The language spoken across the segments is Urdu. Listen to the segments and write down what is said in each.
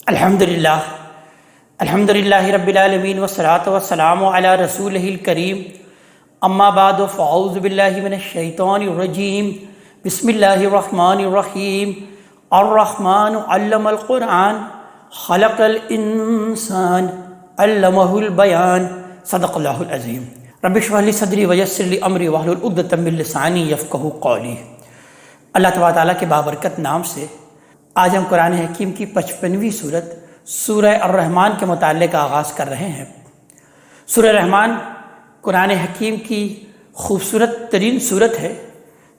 الحمدللہ رب العالمین والصلاة والسلام علی رسولہ الکریم اما بعد فاعوذ باللہ من الشیطان الرجیم بسم اللہ الرحمن الرحیم الرحمن علم القرآن خلق الانسان علمہ البیان صدق اللہ العظیم رب اشرح لی صدری ویسر لی امری واحلل عقدۃ من لسانی یفقہوا قولی۔ اللہ تبارک تعالیٰ کے بابرکت نام سے آج ہم قرآن حکیم کی 55ویں صورت سورہ الرحمن کے متعلق آغاز کر رہے ہیں۔ سورہ الرحمن قرآن حکیم کی خوبصورت ترین صورت ہے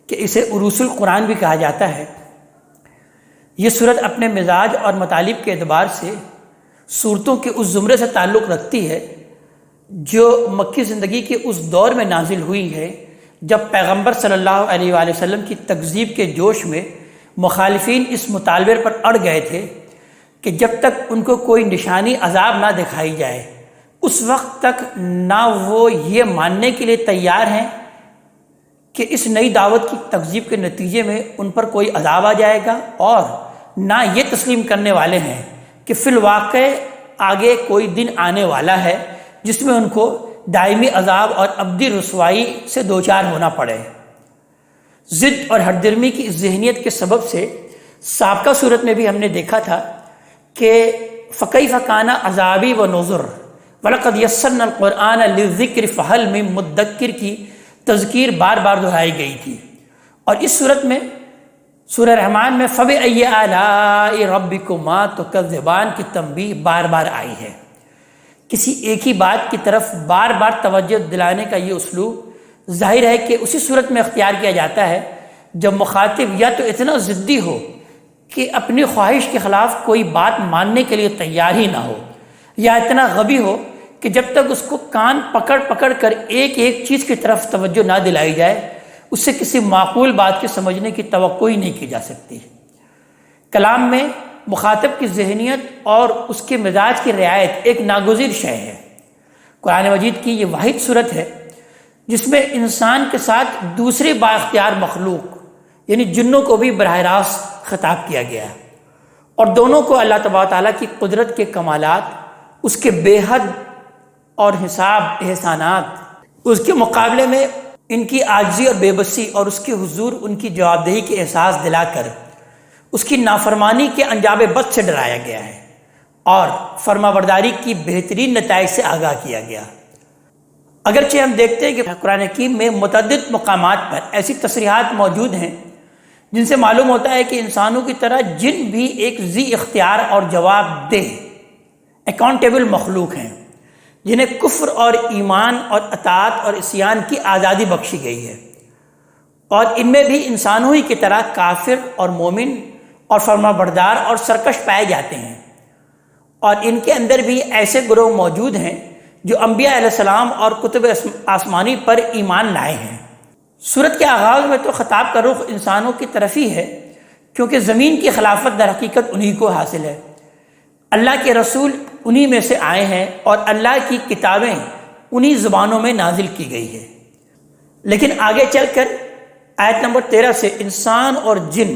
کہ اسے عروس القرآن بھی کہا جاتا ہے۔ یہ صورت اپنے مزاج اور مطالب کے اعتبار سے صورتوں کے اس زمرے سے تعلق رکھتی ہے جو مکی زندگی کے اس دور میں نازل ہوئی ہے جب پیغمبر صلی اللہ علیہ وآلہ وسلم کی تکذیب کے جوش میں مخالفین اس مطالبے پر اڑ گئے تھے کہ جب تک ان کو کوئی نشانی عذاب نہ دکھائی جائے اس وقت تک نہ وہ یہ ماننے کے لیے تیار ہیں کہ اس نئی دعوت کی تکذیب کے نتیجے میں ان پر کوئی عذاب آ جائے گا، اور نہ یہ تسلیم کرنے والے ہیں کہ فی الواقع آگے کوئی دن آنے والا ہے جس میں ان کو دائمی عذاب اور ابدی رسوائی سے دوچار ہونا پڑے۔ ضد اور ہردرمی کی اس ذہنیت کے سبب سے سابقہ صورت میں بھی ہم نے دیکھا تھا کہ فَكَيْفَ كَانَ عَذَابِي وَنُذُرِ وَلَقَدْ يَسَّرْنَا الْقُرْآنَ لِلذِّكْرِ فَهَلْ مِن مُدَّكِّرٍ کی تذکیر بار بار دہرائی گئی تھی، اور اس صورت میں سورہ رحمان میں فَبِأَيِّ آلَاءِ رَبِّكُمَا تُكَذِّبَانِ کی تنبیہ بار بار آئی ہے۔ کسی ایک ہی بات کی طرف بار بار توجہ دلانے کا یہ اسلوب ظاہر ہے کہ اسی صورت میں اختیار کیا جاتا ہے جب مخاطب یا تو اتنا ضدی ہو کہ اپنی خواہش کے خلاف کوئی بات ماننے کے لیے تیار ہی نہ ہو، یا اتنا غبی ہو کہ جب تک اس کو کان پکڑ پکڑ کر ایک ایک چیز کی طرف توجہ نہ دلائی جائے اس سے کسی معقول بات کے سمجھنے کی توقع ہی نہیں کی جا سکتی۔ کلام میں مخاطب کی ذہنیت اور اس کے مزاج کی رعایت ایک ناگزیر شے ہے۔ قرآن مجید کی یہ واحد صورت ہے جس میں انسان کے ساتھ دوسری با اختیار مخلوق یعنی جنوں کو بھی براہ راست خطاب کیا گیا ہے، اور دونوں کو اللہ تبارک تعالیٰ کی قدرت کے کمالات، اس کے بے حد اور حساب احسانات، اس کے مقابلے میں ان کی عاجزی اور بے بسی اور اس کے حضور ان کی جواب دہی کے احساس دلا کر اس کی نافرمانی کے انجام بد سے ڈرایا گیا ہے اور فرما برداری کی بہترین نتائج سے آگاہ کیا گیا۔ اگرچہ ہم دیکھتے ہیں کہ قرآن حکیم میں متعدد مقامات پر ایسی تصریحات موجود ہیں جن سے معلوم ہوتا ہے کہ انسانوں کی طرح جن بھی ایک ذی اختیار اور جواب دہ اکاؤنٹیبل مخلوق ہیں جنہیں کفر اور ایمان اور اطاعت اور عصیان کی آزادی بخشی گئی ہے، اور ان میں بھی انسانوں ہی کی طرح کافر اور مومن اور فرما بردار اور سرکش پائے جاتے ہیں، اور ان کے اندر بھی ایسے گروہ موجود ہیں جو انبیاء علیہ السلام اور کتب آسمانی پر ایمان لائے ہیں۔ سورت کے آغاز میں تو خطاب کا رخ انسانوں کی طرف ہی ہے کیونکہ زمین کی خلافت در حقیقت انہی کو حاصل ہے، اللہ کے رسول انہی میں سے آئے ہیں اور اللہ کی کتابیں انہی زبانوں میں نازل کی گئی ہے۔ لیکن آگے چل کر آیت نمبر 13 سے انسان اور جن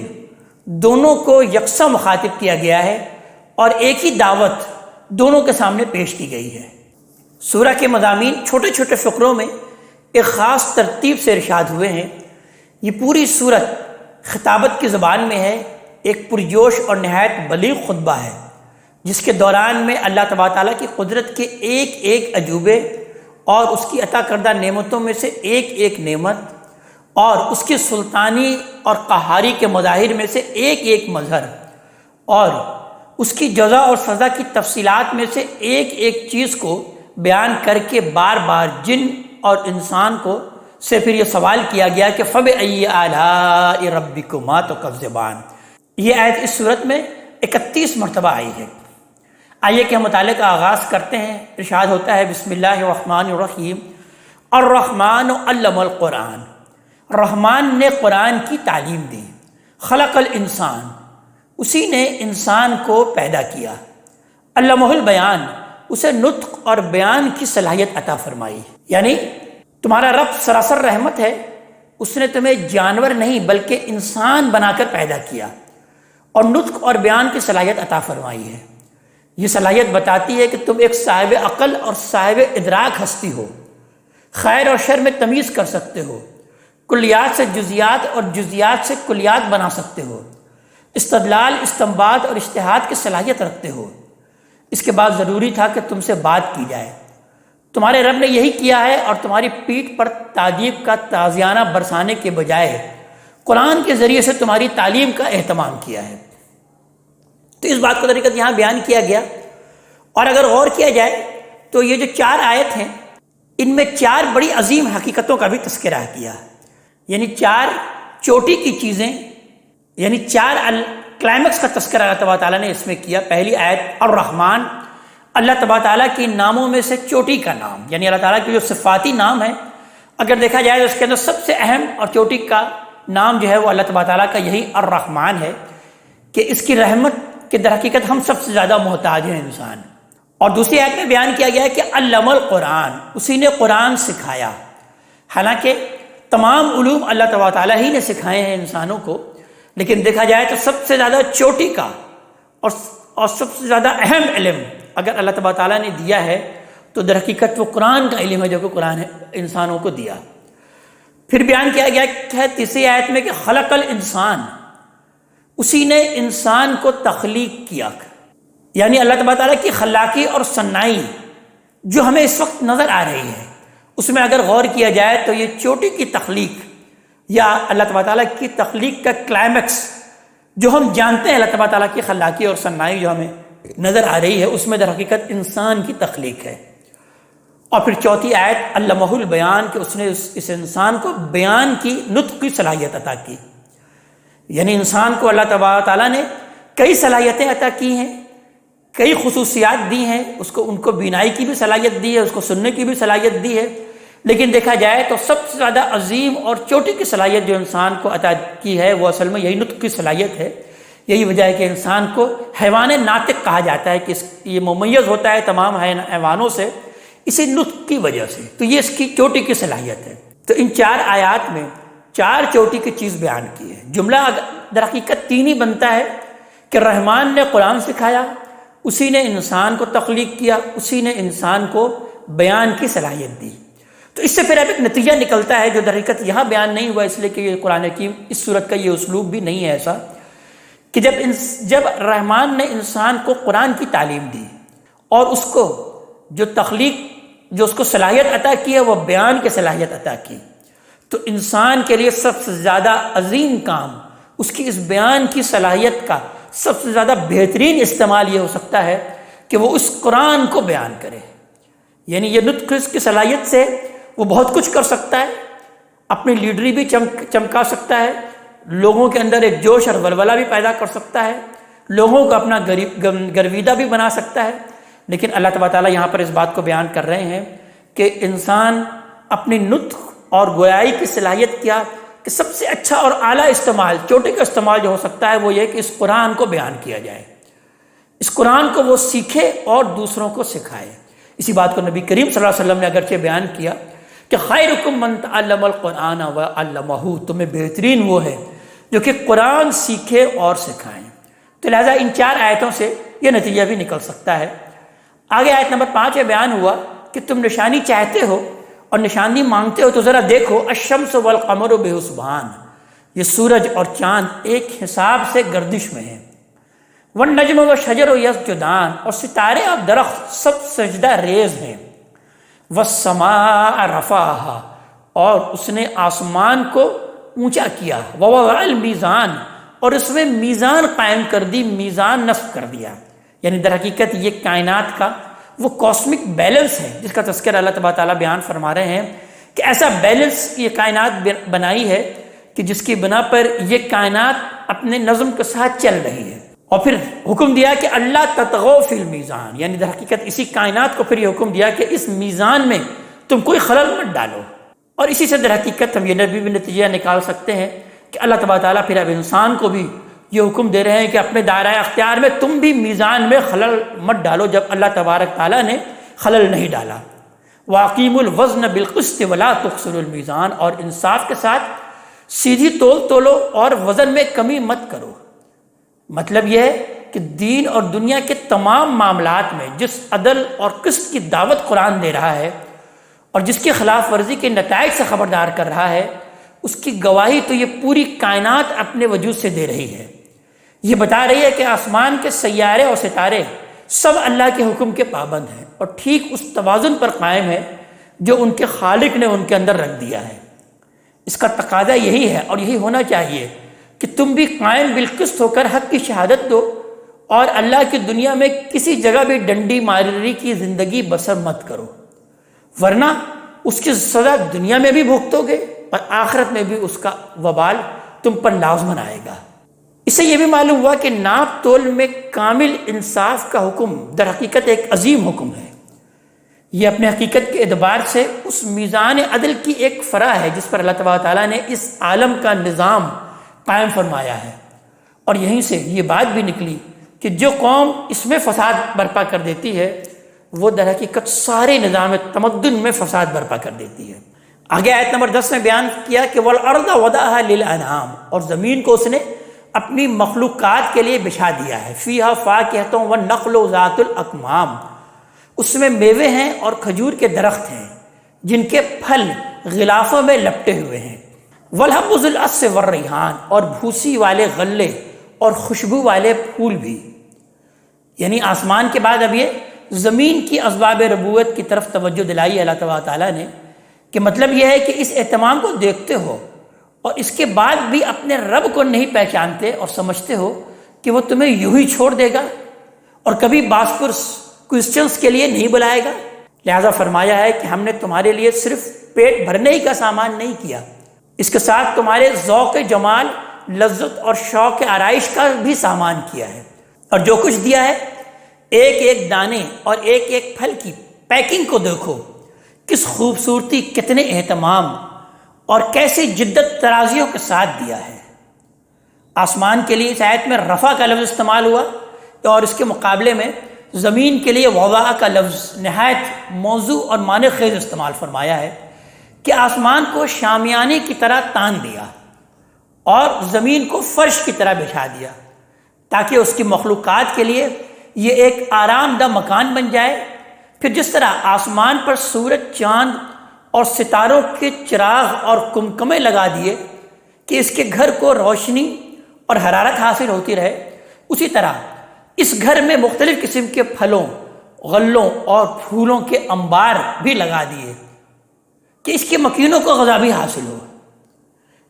دونوں کو یکساں مخاطب کیا گیا ہے اور ایک ہی دعوت دونوں کے سامنے پیش کی گئی ہے۔ سورہ کے مضامین چھوٹے چھوٹے فقروں میں ایک خاص ترتیب سے ارشاد ہوئے ہیں۔ یہ پوری سورت خطابت کی زبان میں ہے، ایک پرجوش اور نہایت بلیغ خطبہ ہے جس کے دوران میں اللہ تبارک تعالیٰ کی قدرت کے ایک ایک عجوبے اور اس کی عطا کردہ نعمتوں میں سے ایک ایک نعمت اور اس کی سلطانی اور قہاری کے مظاہر میں سے ایک ایک مظہر اور اس کی جزا اور سزا کی تفصیلات میں سے ایک ایک چیز کو بیان کر کے بار بار جن اور انسان کو سے پھر یہ سوال کیا گیا کہ فَبِأَيِّ آلَاءِ رَبِّكُمَا تُكَذِّبَانِ۔ یہ آیت اس صورت میں 31 مرتبہ آئی ہے۔ آئیے کہ ہم مطالعے کا آغاز کرتے ہیں۔ ارشاد ہوتا ہے بسم اللہ الرحمن الرحیم الرحمن علم القرآن، رحمان نے قرآن کی تعلیم دی، خلق الانسان، اسی نے انسان کو پیدا کیا، علمہ البیان، اسے نطق اور بیان کی صلاحیت عطا فرمائی، یعنی تمہارا رب سراسر رحمت ہے، اس نے تمہیں جانور نہیں بلکہ انسان بنا کر پیدا کیا اور نطق اور بیان کی صلاحیت عطا فرمائی ہے۔ یہ صلاحیت بتاتی ہے کہ تم ایک صاحب عقل اور صاحب ادراک ہستی ہو، خیر اور شر میں تمیز کر سکتے ہو، کلیات سے جزیات اور جزیات سے کلیات بنا سکتے ہو، استدلال، استنباط اور اجتہاد کی صلاحیت رکھتے ہو۔ اس کے بعد ضروری تھا کہ تم سے بات کی جائے۔ تمہارے رب نے یہی کیا ہے، اور تمہاری پیٹھ پر تعجیب کا تازیانہ برسانے کے بجائے قرآن کے ذریعے سے تمہاری تعلیم کا اہتمام کیا ہے۔ تو اس بات کو طریقت یہاں بیان کیا گیا، اور اگر غور کیا جائے تو یہ جو 4 آیت ہیں ان میں 4 بڑی عظیم حقیقتوں کا بھی تذکرہ کیا، یعنی 4 چوٹی کی چیزیں، یعنی 4 کلائمیکس کا تذکرہ اللہ تبارک تعالیٰ نے اس میں کیا۔ پہلی آیت الرحمن، اللہ تبارک تعالیٰ کے ناموں میں سے چوٹی کا نام، یعنی اللہ تعالیٰ کے جو صفاتی نام ہے اگر دیکھا جائے تو اس کے اندر سب سے اہم اور چوٹی کا نام جو ہے وہ اللہ تبارک تعالیٰ کا یہی الرحمن ہے، کہ اس کی رحمت کے در حقیقت ہم سب سے زیادہ محتاج ہیں انسان۔ اور دوسری آیت میں بیان کیا گیا ہے کہ علم القرآن، اسی نے قرآن سکھایا۔ حالانکہ تمام علوم اللہ تبارک تعالیٰ ہی نے سکھائے ہیں انسانوں کو، لیکن دیکھا جائے تو سب سے زیادہ چوٹی کا اور سب سے زیادہ اہم علم اگر اللہ تبارک تعالیٰ نے دیا ہے تو در حقیقت وہ قرآن کا علم ہے، جو کہ قرآن ہے انسانوں کو دیا۔ پھر بیان کیا گیا ہے تیسری آیت میں کہ خلق الانسان، اسی نے انسان کو تخلیق کیا، یعنی اللہ تبارک تعالیٰ کی خلاقی اور صنائی جو ہمیں اس وقت نظر آ رہی ہے، اس میں اگر غور کیا جائے تو یہ چوٹی کی تخلیق یا اللہ تبارک تعالیٰ کی تخلیق کا کلائمیکس جو ہم جانتے ہیں، اللہ تبارک تعالیٰ کی خلاقی اور صنائی جو ہمیں نظر آ رہی ہے، اس میں در حقیقت انسان کی تخلیق ہے۔ اور پھر چوتھی آیت علمہ البیان، کہ اس نے اس انسان کو بیان کی، نطق کی صلاحیت عطا کی، یعنی انسان کو اللہ تبارک تعالیٰ نے کئی صلاحیتیں عطا کی ہیں، کئی خصوصیات دی ہیں، ان کو بینائی کی بھی صلاحیت دی ہے، اس کو سننے کی بھی صلاحیت دی ہے، لیکن دیکھا جائے تو سب سے زیادہ عظیم اور چوٹی کی صلاحیت جو انسان کو عطا کی ہے وہ اصل میں یہی نطق کی صلاحیت ہے۔ یہی وجہ ہے کہ انسان کو حیوان ناطق کہا جاتا ہے، کہ یہ ممیز ہوتا ہے تمام حیوانوں سے اسی نطق کی وجہ سے، تو یہ اس کی چوٹی کی صلاحیت ہے۔ تو ان 4 آیات میں 4 چوٹی کی چیز بیان کی ہے۔ جملہ در حقیقت 3 ہی بنتا ہے کہ رحمان نے قرآن سکھایا، اسی نے انسان کو تخلیق کیا، اسی نے انسان کو بیان کی صلاحیت دی۔ تو اس سے پھر اب ایک نتیجہ نکلتا ہے جو در حقیقت یہاں بیان نہیں ہوا، اس لیے کہ یہ قرآن حکیم اس صورت کا یہ اسلوب بھی نہیں ہے ایسا، کہ جب رحمان نے انسان کو قرآن کی تعلیم دی اور اس کو جو تخلیق، جو اس کو صلاحیت عطا کی ہے وہ بیان کی صلاحیت عطا کی، تو انسان کے لیے سب سے زیادہ عظیم کام اس کی اس بیان کی صلاحیت کا سب سے زیادہ بہترین استعمال یہ ہو سکتا ہے کہ وہ اس قرآن کو بیان کرے۔ یعنی یہ نطق کی صلاحیت سے وہ بہت کچھ کر سکتا ہے، اپنی لیڈری بھی چمکا سکتا ہے، لوگوں کے اندر ایک جوش اور ولولہ بھی پیدا کر سکتا ہے، لوگوں کو اپنا گرویدہ بھی بنا سکتا ہے۔ لیکن اللہ تبارک تعالیٰ یہاں پر اس بات کو بیان کر رہے ہیں کہ انسان اپنی نطق اور گویائی کی صلاحیت کیا کہ سب سے اچھا اور اعلیٰ استعمال، چوٹی کا استعمال جو ہو سکتا ہے وہ یہ کہ اس قرآن کو بیان کیا جائے، اس قرآن کو وہ سیکھے اور دوسروں کو سکھائے۔ اسی بات کو نبی کریم صلی اللہ علیہ وسلم نے اگرچہ بیان کیا کہ خیرکم من تعلم القرآن وعلمہ، تمہیں بہترین وہ ہے جو کہ قرآن سیکھے اور سکھائیں۔ تو لہٰذا ان 4 آیتوں سے یہ نتیجہ بھی نکل سکتا ہے۔ آگے آیت نمبر 5 میں بیان ہوا کہ تم نشانی چاہتے ہو اور نشانی مانگتے ہو تو ذرا دیکھو، الشمس والقمر بحسبان، یہ سورج اور چاند ایک حساب سے گردش میں ہیں، والنجم والشجر یسجدان، اور ستارے اور درخت سب سجدہ ریز ہیں، والسماء رفعہا، اور اس نے آسمان کو اونچا کیا، ووضع المیزان، اور اس میں میزان قائم کر دی، میزان نصب کر دیا۔ یعنی در حقیقت یہ کائنات کا وہ کاسمک بیلنس ہے جس کا تذکرہ اللہ تبارک تعالیٰ بیان فرما رہے ہیں کہ ایسا بیلنس یہ کائنات بنائی ہے کہ جس کی بنا پر یہ کائنات اپنے نظم کے ساتھ چل رہی ہے۔ اور پھر حکم دیا کہ اللہ تطغوا فی المیزان، یعنی در حقیقت اسی کائنات کو پھر یہ حکم دیا کہ اس میزان میں تم کوئی خلل مت ڈالو۔ اور اسی سے در حقیقت ہم یہ بھی نتیجہ نکال سکتے ہیں کہ اللہ تبارک تعالیٰ پھر اب انسان کو بھی یہ حکم دے رہے ہیں کہ اپنے دائرۂ اختیار میں تم بھی میزان میں خلل مت ڈالو جب اللہ تبارک تعالیٰ نے خلل نہیں ڈالا۔ وَأَقِيمُوا الْوَزْنَ بِالْقِسْطِ وَلَا تُخْسِرُوا الْمِيزَانَ، اور انصاف کے ساتھ سیدھی تول تولو اور وزن میں کمی مت کرو۔ مطلب یہ ہے کہ دین اور دنیا کے تمام معاملات میں جس عدل اور قسط کی دعوت قرآن دے رہا ہے اور جس کی خلاف ورزی کے نتائج سے خبردار کر رہا ہے، اس کی گواہی تو یہ پوری کائنات اپنے وجود سے دے رہی ہے۔ یہ بتا رہی ہے کہ آسمان کے سیارے اور ستارے سب اللہ کے حکم کے پابند ہیں اور ٹھیک اس توازن پر قائم ہے جو ان کے خالق نے ان کے اندر رکھ دیا ہے۔ اس کا تقاضا یہی ہے اور یہی ہونا چاہیے کہ تم بھی قائم بالقسط ہو کر حق کی شہادت دو اور اللہ کی دنیا میں کسی جگہ بھی ڈنڈی ماری کی زندگی بسر مت کرو، ورنہ اس کی سزا دنیا میں بھی بھگتو گے اور آخرت میں بھی اس کا وبال تم پر لازماً آئے گا۔ اس سے یہ بھی معلوم ہوا کہ ناپ تول میں کامل انصاف کا حکم در حقیقت ایک عظیم حکم ہے۔ یہ اپنے حقیقت کے اعتبار سے اس میزان عدل کی ایک فرع ہے جس پر اللہ تبارک تعالیٰ نے اس عالم کا نظام قائم فرمایا ہے، اور یہیں سے یہ بات بھی نکلی کہ جو قوم اس میں فساد برپا کر دیتی ہے وہ در حقیقت سارے نظام تمدن میں فساد برپا کر دیتی ہے۔ آگے آیت نمبر 10 میں بیان کیا کہ وَالْأَرْضَ وَضَعَهَا لِلْأَنْعَامِ، اور زمین کو اس نے اپنی مخلوقات کے لیے بچھا دیا ہے۔ فِيهَا فَاكِهَةٌ وَالنَّخْلُ ذَاتُ الْأَكْمَامِ، اس میں میوے ہیں اور کھجور کے درخت ہیں جن کے پھل غلافوں میں لپٹے ہوئے ہیں۔ وَالْحَبُّ ذُو الْعَصْفِ وَالرَّيْحَانِ، اور بھوسی والے غلے اور خوشبو والے پھول بھی۔ یعنی آسمان کے بعد اب یہ زمین کی اسباب ربوت کی طرف توجہ دلائی اللہ تبارک تعالیٰ نے، کہ مطلب یہ ہے کہ اس اہتمام کو دیکھتے ہو اور اس کے بعد بھی اپنے رب کو نہیں پہچانتے اور سمجھتے ہو کہ وہ تمہیں یوں ہی چھوڑ دے گا اور کبھی باسپرس کوئسچنس کے لیے نہیں بلائے گا۔ لہذا فرمایا ہے کہ ہم نے تمہارے لیے صرف پیٹ بھرنے ہی کا سامان نہیں کیا، اس کے ساتھ تمہارے ذوق جمال، لذت اور شوق آرائش کا بھی سامان کیا ہے، اور جو کچھ دیا ہے ایک ایک دانے اور ایک ایک پھل کی پیکنگ کو دیکھو، کس خوبصورتی، کتنے اہتمام اور کیسی جدت ترازیوں کے ساتھ دیا ہے۔ آسمان کے لیے اس آیت میں رفع کا لفظ استعمال ہوا اور اس کے مقابلے میں زمین کے لیے وضع کا لفظ نہایت موضوع اور معنی خیز استعمال فرمایا ہے کہ آسمان کو شامیانے کی طرح تان دیا اور زمین کو فرش کی طرح بچھا دیا تاکہ اس کی مخلوقات کے لیے یہ ایک آرام دہ مکان بن جائے۔ پھر جس طرح آسمان پر سورج، چاند اور ستاروں کے چراغ اور کمکمے لگا دیے کہ اس کے گھر کو روشنی اور حرارت حاصل ہوتی رہے، اسی طرح اس گھر میں مختلف قسم کے پھلوں، غلوں اور پھولوں کے انبار بھی لگا دیے کہ اس کے مکینوں کو غذا بھی حاصل ہو،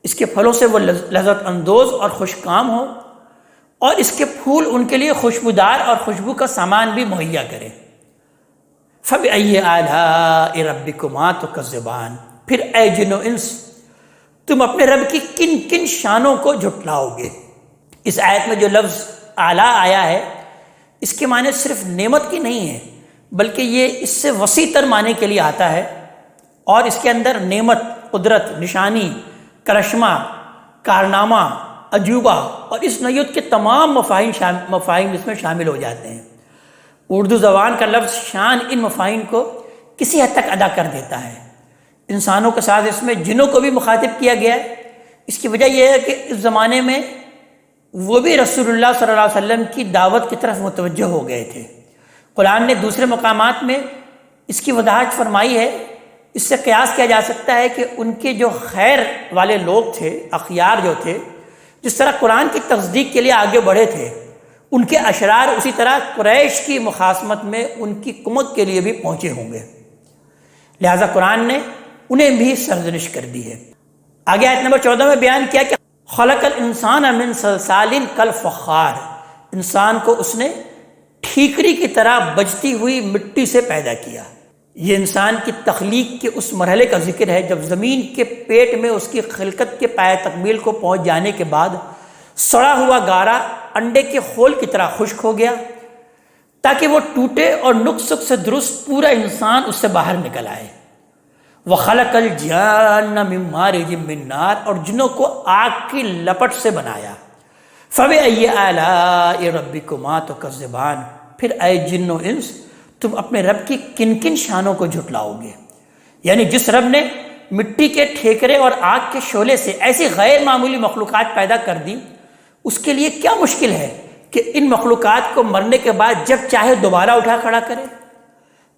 اس کے پھلوں سے وہ لذت اندوز اور خوش کام ہو، اور اس کے پھول ان کے لیے خوشبودار اور خوشبو کا سامان بھی مہیا کرے۔ فَبِأَيِّ آلَاءِ رَبِّكُمَا تُكَذِّبَانِ، پھر اے جن و انس تم اپنے رب کی کن کن شانوں کو جھٹلاؤ گے۔ اس آیت میں جو لفظ اعلیٰ آیا ہے اس کے معنی صرف نعمت کی نہیں ہے، بلکہ یہ اس سے وسیع تر معنی کے لیے آتا ہے، اور اس کے اندر نعمت، قدرت، نشانی، کرشمہ، کارنامہ، عجوبہ اور اس نوعیت کے تمام مفاہیم اس میں شامل ہو جاتے ہیں۔ اردو زبان کا لفظ شان ان مفاہیم کو کسی حد تک ادا کر دیتا ہے۔ انسانوں کے ساتھ اس میں جنوں کو بھی مخاطب کیا گیا ہے۔ اس کی وجہ یہ ہے کہ اس زمانے میں وہ بھی رسول اللہ صلی اللہ علیہ وسلم کی دعوت کی طرف متوجہ ہو گئے تھے۔ قرآن نے دوسرے مقامات میں اس کی وضاحت فرمائی ہے۔ اس سے قیاس کیا جا سکتا ہے کہ ان کے جو خیر والے لوگ تھے، اخیار جو تھے، جس طرح قرآن کی تصدیق کے لیے آگے بڑھے تھے، ان کے اشرار اسی طرح قریش کی مخاصمت میں ان کی کمک کے لیے بھی پہنچے ہوں گے، لہذا قرآن نے انہیں بھی سرزنش کر دی ہے۔ آگے آیت نمبر 14 میں بیان کیا کہ خلق الانسان من صلصال کالفخار، انسان کو اس نے ٹھیکری کی طرح بجتی ہوئی مٹی سے پیدا کیا۔ یہ انسان کی تخلیق کے اس مرحلے کا ذکر ہے جب زمین کے پیٹ میں اس کی خلقت کے پائے تکمیل کو پہنچ جانے کے بعد سڑا ہوا گارا انڈے کے خول کی طرح خشک ہو گیا تاکہ وہ ٹوٹے اور نقص سے درست پورا انسان اس سے باہر نکل آئے۔ وَخَلَقَ الْجَانَّ مِن مَارِجٍ مِّن نَار، اور جنوں کو آگ کی لپٹ سے بنایا۔ فَبِأَيِّ آلَاءِ رَبِّكُمَا تُكَذِّبَانِ، پھر اے جن و انس تم اپنے رب کی کن کن شانوں کو جھٹلاؤ گے۔ یعنی جس رب نے مٹی کے ٹھیکرے اور آگ کے شعلے سے ایسی غیر معمولی مخلوقات پیدا کر دی، اس کے لیے کیا مشکل ہے کہ ان مخلوقات کو مرنے کے بعد جب چاہے دوبارہ اٹھا کھڑا کرے؟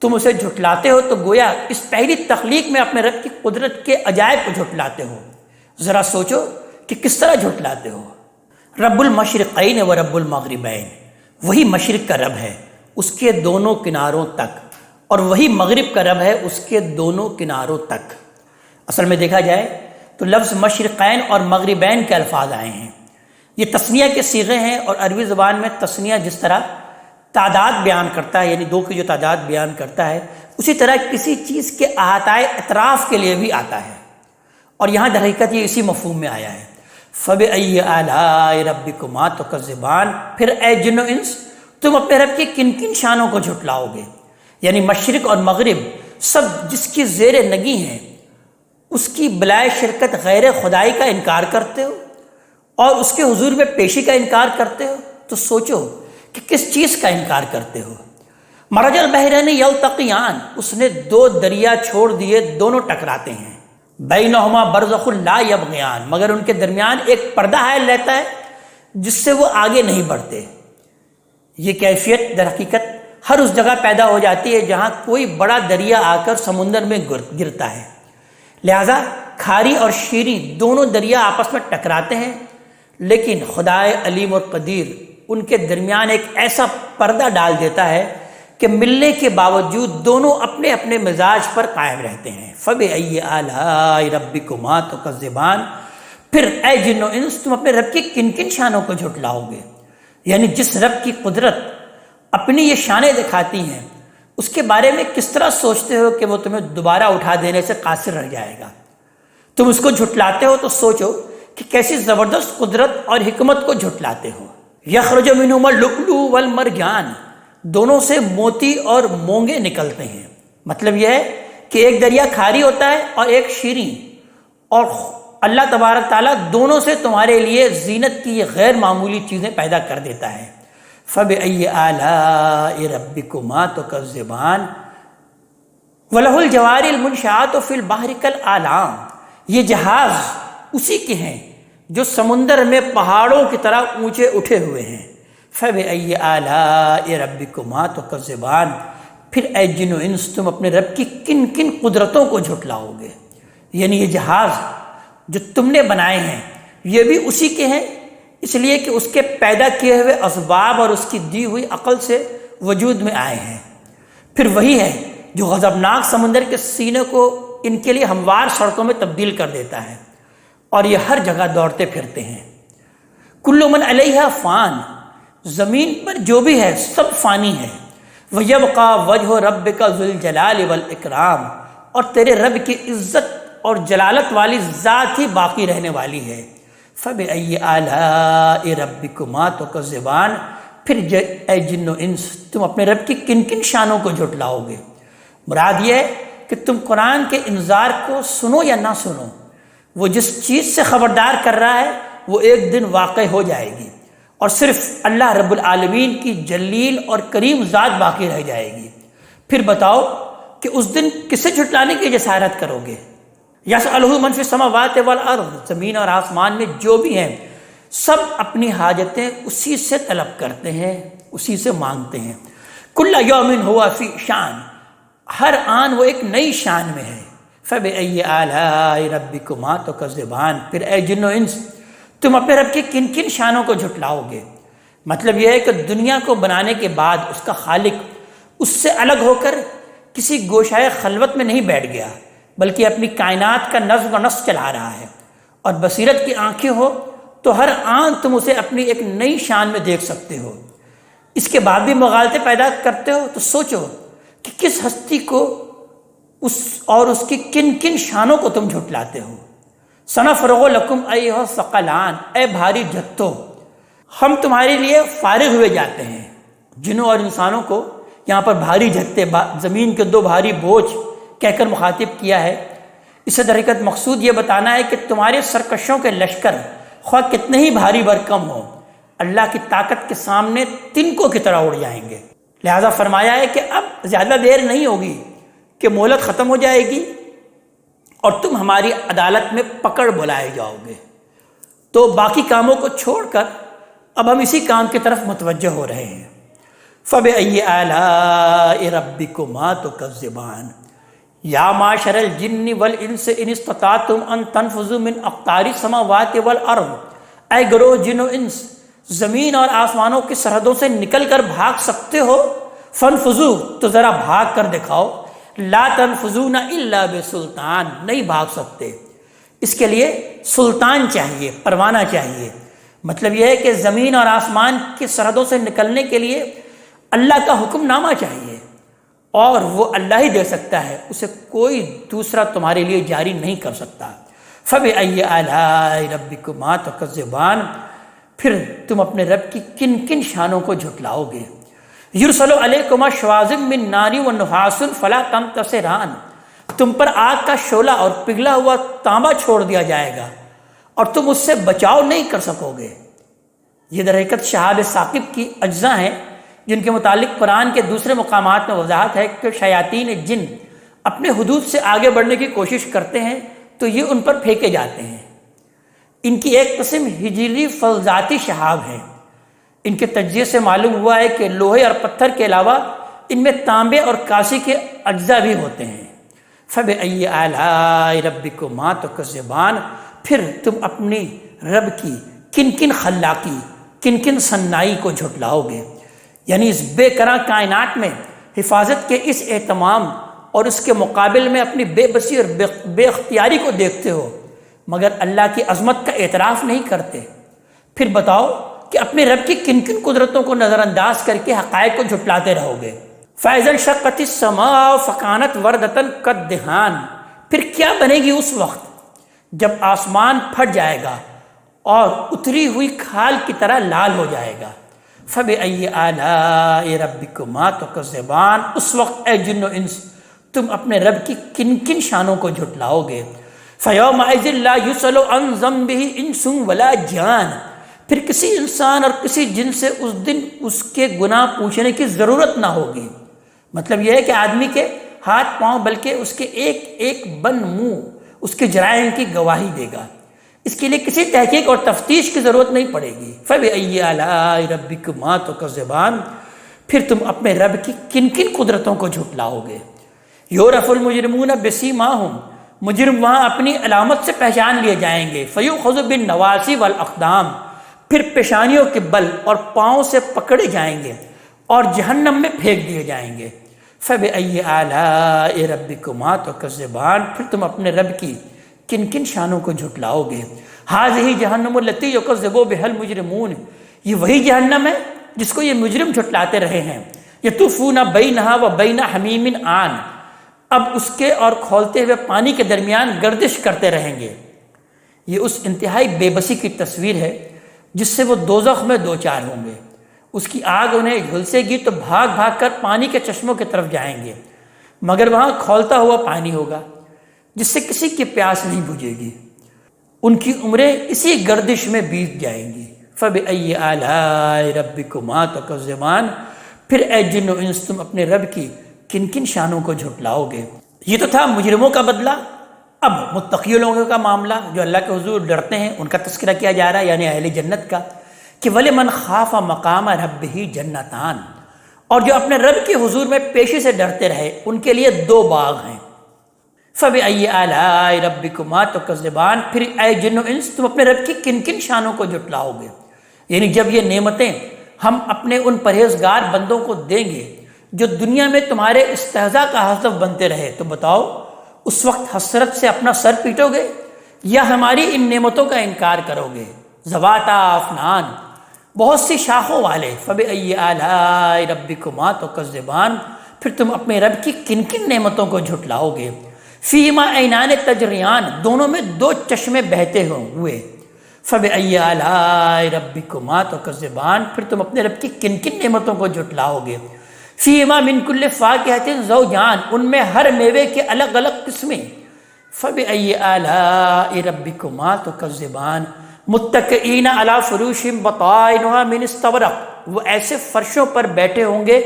تم اسے جھٹلاتے ہو تو گویا اس پہلی تخلیق میں اپنے رب کی قدرت کے عجائب کو جھٹلاتے ہو۔ ذرا سوچو کہ کس طرح جھٹلاتے ہو۔ رب المشرقین و رب المغربین، وہی مشرق کا رب ہے اس کے دونوں کناروں تک، اور وہی مغرب کا رب ہے اس کے دونوں کناروں تک۔ اصل میں دیکھا جائے تو لفظ مشرقین اور مغربین کے الفاظ آئے ہیں، یہ تثنیہ کے صیغے ہیں، اور عربی زبان میں تثنیہ جس طرح تعداد بیان کرتا ہے، یعنی دو کی جو تعداد بیان کرتا ہے، اسی طرح کسی چیز کے احاطۂ اطراف کے لیے بھی آتا ہے، اور یہاں در حقیقت یہ اسی مفہوم میں آیا ہے۔ فَبِأَيِّ آلَاءِ رَبِّكُمَا تُكَذِّبَانِ، پھر اے جن و انس تم اپنے رب کی کن کن شانوں کو جھٹلاؤ گے؟ یعنی مشرق اور مغرب سب جس کی زیر نگی ہیں اس کی بلائے شرکت غیر خدائی کا انکار کرتے ہو اور اس کے حضور میں پیشی کا انکار کرتے ہو، تو سوچو کہ کس چیز کا انکار کرتے ہو۔ مرج البحرین یلتقیان، اس نے دو دریا چھوڑ دیے، دونوں ٹکراتے ہیں۔ بینہما برزخ لا یبغیان، مگر ان کے درمیان ایک پردہ حائل رہتا ہے جس سے وہ آگے نہیں بڑھتے۔ یہ کیفیت در حقیقت ہر اس جگہ پیدا ہو جاتی ہے جہاں کوئی بڑا دریا آ کر سمندر میں گرتا ہے، لہذا کھاری اور شیریں دونوں دریا آپس میں ٹکراتے ہیں، لیکن خدائے علیم اور قدیر ان کے درمیان ایک ایسا پردہ ڈال دیتا ہے کہ ملنے کے باوجود دونوں اپنے اپنے مزاج پر قائم رہتے ہیں۔ فَبِأَيِّ آلَاءِ رَبِّكُمَا تُكَذِّبَانِ، پھر اے جن و انس تم اپنے رب کی کن کن شانوں کو جھٹلاؤ گے؟ یعنی جس رب کی قدرت اپنی یہ شانیں دکھاتی ہیں اس کے بارے میں کس طرح سوچتے ہو کہ وہ تمہیں دوبارہ اٹھا دینے سے قاصر رہ جائے گا؟ تم اس کو جھٹلاتے ہو تو سوچو کہ کیسی زبردست قدرت اور حکمت کو جھٹلاتے ہو۔ یخرج منہما اللؤلؤ والمرجان، دونوں سے موتی اور مونگے نکلتے ہیں۔ مطلب یہ ہے کہ ایک دریا کھاری ہوتا ہے اور ایک شیریں، اور اللہ تبارک تعالیٰ دونوں سے تمہارے لیے زینت کی یہ غیر معمولی چیزیں پیدا کر دیتا ہے۔ فَبِأَيِّ آلَاءِ رَبِّكُمَا تُكَذِّبَانِ وَلَهُ الْجَوَارِ الْمُنشَآتُ فِي الْبَحْرِ كَالْأَعْلَامِ، یہ جہاز اسی کے ہیں جو سمندر میں پہاڑوں کی طرح اونچے اٹھے ہوئے ہیں۔ فَبِأَيِّ آلَاءِ رَبِّكُمَا تُكَذِّبَانِ، پھر اے جن و انس تم اپنے رب کی کن کن قدرتوں کو جھٹلاؤ گے؟ یعنی یہ جہاز جو تم نے بنائے ہیں یہ بھی اسی کے ہیں، اس لیے کہ اس کے پیدا کیے ہوئے اسباب اور اس کی دی ہوئی عقل سے وجود میں آئے ہیں۔ پھر وہی ہے جو غضبناک سمندر کے سینے کو ان کے لیے ہموار سڑکوں میں تبدیل کر دیتا ہے، اور یہ ہر جگہ دوڑتے پھرتے ہیں۔ کل من علیہا فان، زمین پر جو بھی ہے سب فانی ہے۔ وَيَبْقَى وَجْهُ رَبِّكَ ذُو الْجَلَالِ وَالْإِكْرَامِ، اور تیرے رب کی عزت اور جلالت والی ذات ہی باقی رہنے والی ہے۔ فَبِأَيِّ آلَاءِ رَبِّكُمَا تُكَذِّبَانِ، پھر اے جن و انس تم اپنے رب کی کن کن شانوں کو جھٹلاؤ گے؟ مراد یہ ہے کہ تم قرآن کے انذار کو سنو یا نہ سنو، وہ جس چیز سے خبردار کر رہا ہے وہ ایک دن واقع ہو جائے گی، اور صرف اللہ رب العالمین کی جلیل اور کریم ذات باقی رہ جائے گی۔ پھر بتاؤ کہ اس دن کسے جھٹلانے کی جسارت کرو گے؟ یسألہ من فی السماوات والارض، زمین اور آسمان میں جو بھی ہیں سب اپنی حاجتیں اسی سے طلب کرتے ہیں، اسی سے مانگتے ہیں۔ کل یوم ہوا فی شان، ہر آن وہ ایک نئی شان میں ہے۔ فبأی آلاء ربکما تکذبان، پھر اے جن و انس تم اپنے رب کی کن کن شانوں کو جھٹلاؤ گے؟ مطلب یہ ہے کہ دنیا کو بنانے کے بعد اس کا خالق اس سے الگ ہو کر کسی گوشائے خلوت میں نہیں بیٹھ گیا، بلکہ اپنی کائنات کا نظم و نسق چلا رہا ہے، اور بصیرت کی آنکھیں ہو تو ہر آن تم اسے اپنی ایک نئی شان میں دیکھ سکتے ہو۔ اس کے بعد بھی مغالطے پیدا کرتے ہو تو سوچو کہ کس ہستی کو اس کی کن کن شانوں کو تم جھٹلاتے ہو۔ سنفرغ لکم ایھا الثقلان، اے بھاری جتھو ہم تمہارے لیے فارغ ہوئے جاتے ہیں۔ جنوں اور انسانوں کو یہاں پر بھاری جتھے، زمین کے دو بھاری بوجھ کہہ کر مخاطب کیا ہے۔ اس سے در حقیقت مقصود یہ بتانا ہے کہ تمہارے سرکشوں کے لشکر خواہ کتنے ہی بھاری بھرکم ہو، اللہ کی طاقت کے سامنے تنکوں کی طرح اڑ جائیں گے۔ لہذا فرمایا ہے کہ اب زیادہ دیر نہیں ہوگی کہ مہلت ختم ہو جائے گی اور تم ہماری عدالت میں پکڑ بلائے جاؤ گے۔ تو باقی کاموں کو چھوڑ کر اب ہم اسی کام کی طرف متوجہ ہو رہے ہیں۔ فَبِأَيِّ آلَاءِ رَبِّكُمَا تُكَذِّبَانِ یا معشر الجن والانس ان استطعتم ان تنفذوا من اقطار السماوات والارض، اے گروہ جن و انس، زمین اور آسمانوں کی سرحدوں سے نکل کر بھاگ سکتے ہو، فانفذوا تو ذرا بھاگ کر دکھاؤ، لا تنفذون الا بسلطان، نہیں بھاگ سکتے، اس کے لیے سلطان چاہیے، پروانہ چاہیے۔ مطلب یہ ہے کہ زمین اور آسمان کی سرحدوں سے نکلنے کے لیے اللہ کا حکم نامہ چاہیے، اور وہ اللہ ہی دے سکتا ہے، اسے کوئی دوسرا تمہارے لیے جاری نہیں کر سکتا۔ فَبِأَيِّ آلَاءِ رَبِّكُمَا تُكَذِّبَانِ پھر تم اپنے رب کی کن کن شانوں کو جھٹلاؤ گے۔ يُرْسَلُ عَلَيْكُمَا شِوَاظٌ مِّن نَّارٍ وَنُحَاسٌ فَلَا تَنتَصِرَانِ تم پر آگ کا شعلہ اور پگھلا ہوا تانبا چھوڑ دیا جائے گا اور تم اس سے بچاؤ نہیں کر سکو گے۔ یہ در حقیقت شہاب ثاقب کی اجزاء ہیں جن کے متعلق قرآن کے دوسرے مقامات میں وضاحت ہے کہ شیاطین جن اپنے حدود سے آگے بڑھنے کی کوشش کرتے ہیں تو یہ ان پر پھینکے جاتے ہیں۔ ان کی ایک قسم ہجری فلزاتی شہاب ہیں۔ ان کے تجزیے سے معلوم ہوا ہے کہ لوہے اور پتھر کے علاوہ ان میں تانبے اور کاسی کے اجزاء بھی ہوتے ہیں۔ فَبِأَيِّ آلَاءِ رَبِّكُمَا تُكَذِّبَانِ پھر تم اپنی رب کی کن کن خلاقی، کن کن صنائی کو جھٹلاؤ گے، یعنی اس بے کرا کائنات میں حفاظت کے اس اہتمام اور اس کے مقابل میں اپنی بے بسی اور بے اختیاری کو دیکھتے ہو مگر اللہ کی عظمت کا اعتراف نہیں کرتے۔ پھر بتاؤ کہ اپنے رب کی کن کن قدرتوں کو نظر انداز کر کے حقائق کو جھٹلاتے رہو گے۔ فَإِذَا انشَقَّتِ السَّمَاءُ فَكَانَتْ وَرْدَةً كَالدِّهَانِ پھر کیا بنے گی اس وقت جب آسمان پھٹ جائے گا اور اتری ہوئی کھال کی طرح لال ہو جائے گا۔ فَبِأَيِّ آلَاءِ رَبِّكُمَا تُكَذِّبَانِ اس وقت اے جن و انس تم اپنے رب کی کن کن شانوں کو جھٹلاؤ گے۔ فَيَوْمَئِذٍ لَا يُسْأَلُ عَنْ ذَنبِهِ إِنسٌ وَلَا جَانٌ پھر کسی انسان اور کسی جن سے اس دن اس کے گناہ پوچھنے کی ضرورت نہ ہوگی۔ مطلب یہ ہے کہ آدمی کے ہاتھ پاؤں بلکہ اس کے ایک ایک بن منہ اس کے جرائم کی گواہی دے گا، اس کے لیے کسی تحقیق اور تفتیش کی ضرورت نہیں پڑے گی۔ فَبِأَيِّ آلَاءِ رَبِّكُمَا تُكَذِّبَانِ پھر تم اپنے رب کی کن کن قدرتوں کو جھٹلاؤ گے۔ یُعْرَفُ الْمُجْرِمُونَ بِسِیمَاهُمْ مجرم وہاں اپنی علامت سے پہچان لیے جائیں گے۔ فَيُؤْخَذُ بِالنَّوَاصِي وَالْأَقْدَامِ پھر پیشانیوں کے بل اور پاؤں سے پکڑے جائیں گے اور جہنم میں پھینک دیے جائیں گے۔ فَبِأَيِّ آلَاءِ رَبِّكُمَا تُكَذِّبَانِ پھر تم اپنے رب کی کن کن شانوں کو جھٹلاؤ گے۔ هَٰذِهِ جَهَنَّمُ الَّتِي يُكَذِّبُ بِهَا الْمُجْرِمُونَ یہ وہی جہنم ہے جس کو یہ مجرم جھٹلاتے رہے ہیں۔ يَطُوفُونَ بَيْنَهَا وَبَيْنَ حَمِيمٍ آن اب اس کے اور کھولتے ہوئے پانی کے درمیان گردش کرتے رہیں گے۔ یہ اس انتہائی بے بسی کی تصویر ہے جس سے وہ دوزخ میں دوچار ہوں گے۔ اس کی آگ انہیں جھلسے گی تو بھاگ بھاگ کر پانی کے چشموں کی طرف جائیں گے مگر وہاں کھولتا ہوا پانی ہوگا جس سے کسی کی پیاس نہیں بجھے گی۔ ان کی عمریں اسی گردش میں بیت جائیں گی۔ فَبِأَيِّ آلَاءِ رَبِّكُمَا تُكَذِّبَانِ پھر اے جن و انس تم اپنے رب کی کن کن شانوں کو جھٹلاؤ گے۔ یہ تو تھا مجرموں کا بدلہ۔ اب متقی لوگوں کا معاملہ جو اللہ کے حضور ڈرتے ہیں ان کا تذکرہ کیا جا رہا ہے، یعنی اہل جنت کا، کہ وَلِمَنْ خَافَ مَقَامَ رَبِّهِ جَنَّتَانِ اور جو اپنے رب کے حضور میں پیشی سے ڈرتے رہے ان کے لیے دو باغ ہیں۔ فَبِأَيِّ آلَاءِ رَبِّكُمَا تُكَذِّبَانِ پھر اے جن و انس تم اپنے رب کی کن کن شانوں کو جھٹلاؤ گے، یعنی جب یہ نعمتیں ہم اپنے ان پرہیزگار بندوں کو دیں گے جو دنیا میں تمہارے استہزاء کا ہدف بنتے رہے تو بتاؤ اس وقت حسرت سے اپنا سر پیٹو گے یا ہماری ان نعمتوں کا انکار کرو گے۔ ذواتا افنان بہت سی شاخوں والے۔ فَبِأَيِّ آلَاءِ رَبِّكُمَا تُكَذِّبَانِ پھر تم اپنے رب کی کن کن نعمتوں کو جھٹلاؤ گے۔ فِيهِمَا عَيْنَانِ تَجْرِيَانِ دونوں میں دو چشمے بہتے ہوئے۔ فَبِأَيِّ آلَاءِ رَبِّكُمَا تُكَذِّبَانِ پھر تم اپنے رب کی کن کن نعمتوں کو جھٹلاؤ گے۔ فِيهِمَا مِن كُلِّ فَاكِهَةٍ زَوْجَانِ ان میں ہر میوے کے الگ الگ قسمیں۔ فَبِأَيِّ آلَاءِ رَبِّكُمَا تُكَذِّبَانِ متکئین علی فروش بطائنها من استبرق وہ ایسے فرشوں پر بیٹھے ہوں گے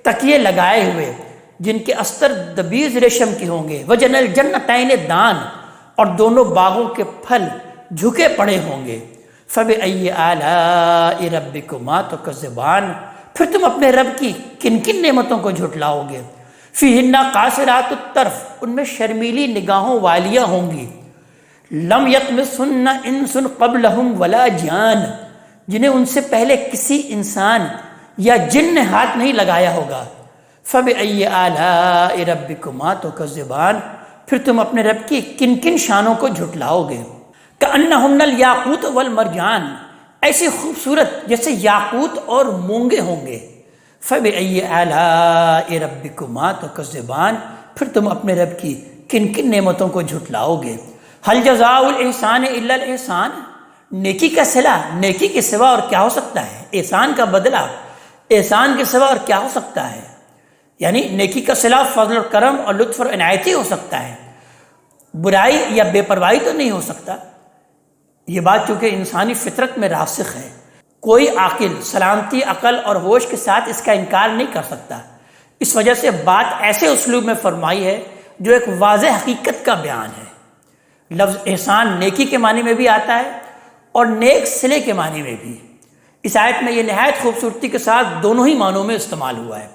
تکیے لگائے ہوئے جن کے استر دبیز ریشم کے ہوں گے۔ وجن الجنتین دان اور دونوں باغوں کے پھل جھکے پڑے ہوں گے۔ فَبِأَيِّ آلَاءِ رَبِّكُمَا تُكَذِّبَانِ، پھر تم اپنے رب کی کن کن نعمتوں کو جھٹلاؤ گے؟ فِيهِنَّ قَاصِرَاتُ الطَّرْفِ، ان میں شرمیلی نگاہوں والیاں ہوں گی، لم یطمثہن انس قبلہم ولا جان، جنہیں ان سے پہلے کسی انسان یا جن نے ہاتھ نہیں لگایا ہوگا۔ فَبِأَيِّ آلَاءِ رَبِّكُمَا تُكَذِّبَانِ، پھر تم اپنے رب کی کن کن شانوں کو جھٹلاؤ گے؟ كَأَنَّهُنَّ الْيَاقُوتُ وَالْمَرْجَانُ، ایسی خوبصورت جیسے یاقوت اور مونگے ہوں گے۔ فَبِأَيِّ آلَاءِ رَبِّكُمَا تُكَذِّبَانِ، پھر تم اپنے رب کی کن کن نعمتوں کو جھٹلاؤ گے؟ هَلْ جَزَاءُ الْإِحْسَانِ إِلَّا الْإِحْسَانُ، نیکی کا صلہ نیکی کے سوا اور کیا ہو سکتا ہے؟ احسان کا بدلہ احسان کے سوا اور کیا ہو سکتا ہے؟ یعنی نیکی کا صلہ فضل و کرم اور لطف اور عنایت ہی ہو سکتا ہے، برائی یا بے پرواہی تو نہیں ہو سکتا۔ یہ بات چونکہ انسانی فطرت میں راسخ ہے، کوئی عاقل سلامتی عقل اور ہوش کے ساتھ اس کا انکار نہیں کر سکتا۔ اس وجہ سے بات ایسے اسلوب میں فرمائی ہے جو ایک واضح حقیقت کا بیان ہے۔ لفظ احسان نیکی کے معنی میں بھی آتا ہے اور نیک صلے کے معنی میں بھی۔ اس آیت میں یہ نہایت خوبصورتی کے ساتھ دونوں ہی معنوں میں استعمال ہوا ہے۔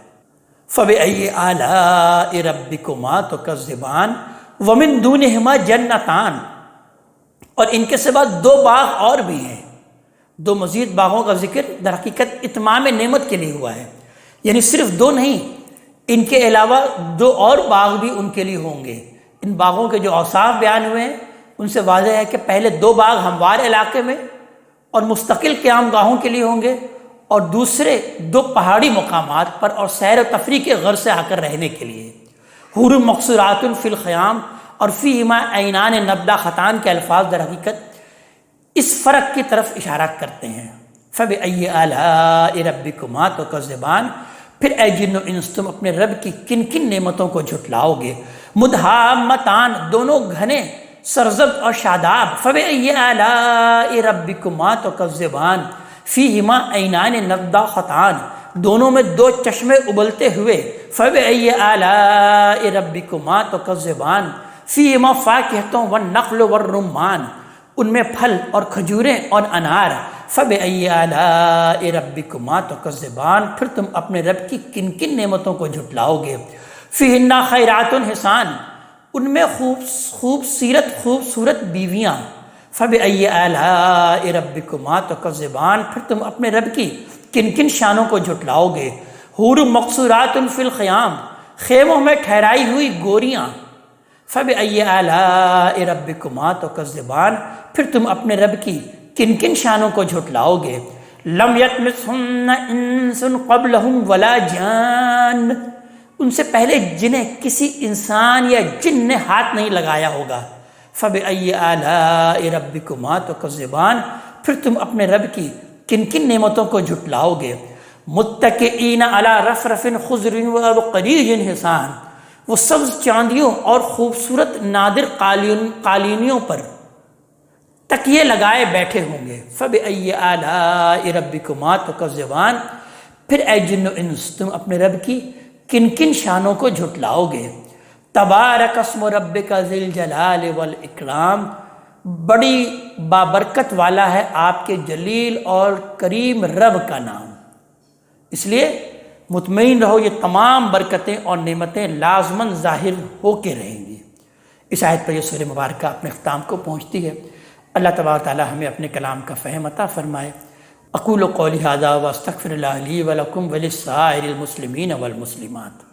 فَبِأَيِّ آلَاءِ رَبِّكُمَا تُكَذِّبَانِ وَمِن دُونِهِمَا جَنَّتَانِ، اور ان کے سوا دو باغ اور بھی ہیں۔ دو مزید باغوں کا ذکر در حقیقت اتمام نعمت کے لیے ہوا ہے، یعنی صرف دو نہیں، ان کے علاوہ دو اور باغ بھی ان کے لیے ہوں گے۔ ان باغوں کے جو اوصاف بیان ہوئے ہیں ان سے واضح ہے کہ پہلے دو باغ ہموار علاقے میں اور مستقل قیام گاہوں کے لیے ہوں گے، اور دوسرے دو پہاڑی مقامات پر اور سیر و تفریح کے غرض سے آ کر رہنے کے لیے۔ حور مقصورات فی الخیام اور فیہما عینان نضاختان کے الفاظ در حقیقت اس فرق کی طرف اشارہ کرتے ہیں۔ فَبِأَيِّ آلَاءِ رَبِّكُمَا تُكَذِّبَانِ، پھر اے جن و انس تم اپنے رب کی کن کن نعمتوں کو جھٹلاؤ گے؟ مدہامتان، دونوں گھنے سرزد اور شاداب۔ فَبِأَيِّ آلَاءِ رَبِّكُمَا تُكَذِّبَانِ فِيهِمَا عَيْنَانِ نَضَّاخَتَانِ، دونوں میں دو چشمے ابلتے ہوئے۔ فَبِأَيِّ آلَاءِ رَبِّكُمَا تُكَذِّبَانِ فِيهِمَا فَاكِهَةٌ وَالنَّخْلُ وَالرُّمَّانُ، ان میں پھل اور کھجوریں اور انار۔ فَبِأَيِّ آلَاءِ رَبِّكُمَا تُكَذِّبَانِ، پھر تم اپنے رب کی کن کن نعمتوں کو جھٹلاؤ گے؟ فِيهِنَّ خَيْرَاتٌ حِسَان، ان میں خوبصورت بیویاں۔ فَبِأَيِّ آلَاءِ رَبِّكُمَا تُكَذِّبَانِ، پھر تم اپنے رب کی کن کن شانوں کو جھٹلاؤ گے؟ حور مقصورات فی الخیام، خیموں میں ٹھہرائی ہوئی گوریاں۔ فَبِأَيِّ آلَاءِ رَبِّكُمَا تُكَذِّبَانِ، پھر تم اپنے رب کی کن کن شانوں کو جھٹلاؤ گے؟ لم یطمثہن انس قبلہم ولا جان، ان سے پہلے جنہیں کسی انسان یا جن نے ہاتھ نہیں لگایا ہوگا۔ فَبِأَيِّ آلَاءِ رَبِّكُمَا تُكَذِّبَانِ، پھر تم اپنے رب کی کن کن نعمتوں کو جھٹلاؤ گے؟ متکئین علی رفرف خضر وابقریج حسان، وہ سبز چاندیوں اور خوبصورت نادر قالینیوں پر تکیے لگائے بیٹھے ہوں گے۔ فَبِأَيِّ آلَاءِ رَبِّكُمَا تُكَذِّبَانِ، پھر اے جن و انس تم اپنے رب کی کن کن شانوں کو جھٹلاؤ گے؟ تبارک اسم ربک ذی الجلال والاکرام، بڑی بابرکت والا ہے آپ کے جلیل اور کریم رب کا نام۔ اس لیے مطمئن رہو یہ تمام برکتیں اور نعمتیں لازماً ظاہر ہو کے رہیں گی۔ اس آیت پر یہ سورہ مبارکہ اپنے اختتام کو پہنچتی ہے۔ اللہ تبارک تعالی ہمیں اپنے کلام کا فہم عطا فرمائے۔ اقول قولی ھذا واستغفر اللہ لی ولکم ولسائر المسلمین والمسلمات۔